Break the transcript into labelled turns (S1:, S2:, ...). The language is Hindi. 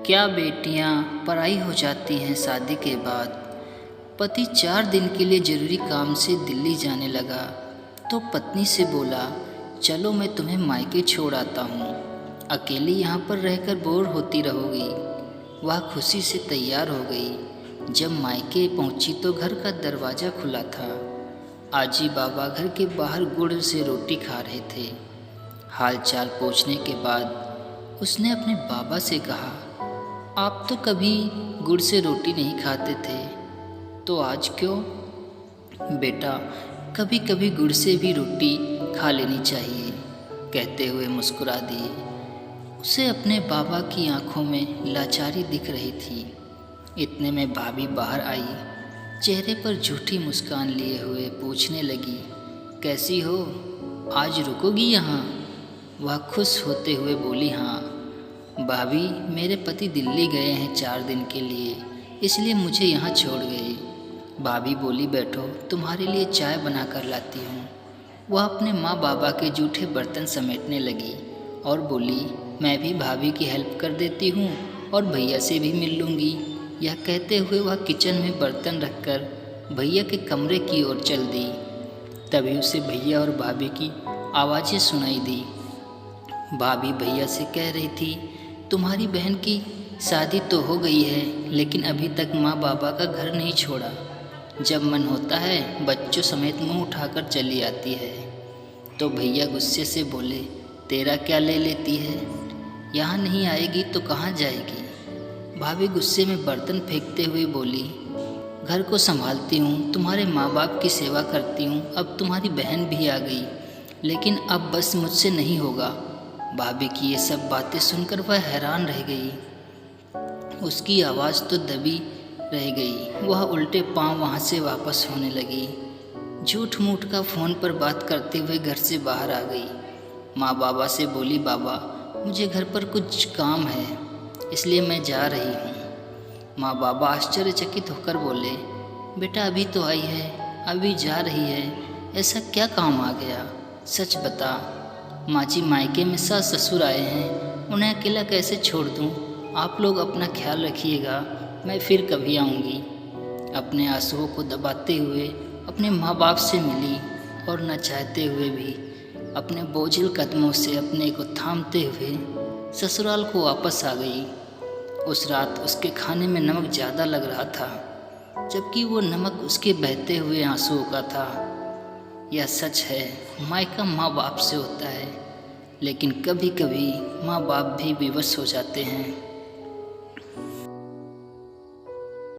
S1: क्या बेटियां पराई हो जाती हैं शादी के बाद। पति 4 दिन के लिए ज़रूरी काम से दिल्ली जाने लगा तो पत्नी से बोला, चलो मैं तुम्हें मायके छोड़ आता हूँ, अकेली यहाँ पर रहकर बोर होती रहोगी। वह खुशी से तैयार हो गई। जब मायके पहुँची तो घर का दरवाज़ा खुला था। आजी बाबा घर के बाहर गुड़ से रोटी खा रहे थे। हाल चाल पूछने के बाद उसने अपने बाबा से कहा, आप तो कभी गुड़ से रोटी नहीं खाते थे, तो आज क्यों? बेटा, कभी कभी गुड़ से भी रोटी खा लेनी चाहिए, कहते हुए मुस्कुरा दिए। उसे अपने बाबा की आंखों में लाचारी दिख रही थी। इतने में भाभी बाहर आई। चेहरे पर झूठी मुस्कान लिए हुए पूछने लगी, कैसी हो? आज रुकोगी यहाँ? वह खुश होते हुए बोली, हाँ भाभी, मेरे पति दिल्ली गए हैं 4 दिन के लिए, इसलिए मुझे यहाँ छोड़ गए। भाभी बोली, बैठो, तुम्हारे लिए चाय बना कर लाती हूँ। वह अपने माँ बाबा के जूठे बर्तन समेटने लगी और बोली, मैं भी भाभी की हेल्प कर देती हूँ और भैया से भी मिल लूँगी। यह कहते हुए वह किचन में बर्तन रखकर भैया के कमरे की ओर चल दी। तभी उसे भैया और भाभी की आवाज़ें सुनाई दी। भाभी भैया से कह रही थी, तुम्हारी बहन की शादी तो हो गई है, लेकिन अभी तक माँ बाबा का घर नहीं छोड़ा। जब मन होता है बच्चों समेत मुंह उठाकर चली आती है। तो भैया गुस्से से बोले, तेरा क्या ले लेती है? यहाँ नहीं आएगी तो कहाँ जाएगी? भाभी गुस्से में बर्तन फेंकते हुए बोली, घर को संभालती हूँ, तुम्हारे माँ बाप की सेवा करती हूँ, अब तुम्हारी बहन भी आ गई, लेकिन अब बस मुझसे नहीं होगा। भाभी की ये सब बातें सुनकर वह हैरान रह गई। उसकी आवाज़ तो दबी रह गई। वह उल्टे पांव वहाँ से वापस होने लगी। झूठ मूठ का फ़ोन पर बात करते हुए घर से बाहर आ गई। माँ बाबा से बोली, बाबा मुझे घर पर कुछ काम है, इसलिए मैं जा रही हूँ। माँ बाबा आश्चर्यचकित होकर बोले, बेटा अभी तो आई है, अभी जा रही है, ऐसा क्या काम आ गया? सच बता। माँ जी, मायके में सास ससुर आए हैं, उन्हें अकेला कैसे छोड़ दूँ? आप लोग अपना ख्याल रखिएगा, मैं फिर कभी आऊँगी। अपने आंसुओं को दबाते हुए अपने माँ बाप से मिली और न चाहते हुए भी अपने बोझिल कदमों से अपने को थामते हुए ससुराल को वापस आ गई। उस रात उसके खाने में नमक ज़्यादा लग रहा था, जबकि वो नमक उसके बहते हुए आंसुओं का था। यह सच है, मायका माँ बाप से होता है, लेकिन कभी कभी माँ बाप भी विवश हो जाते हैं।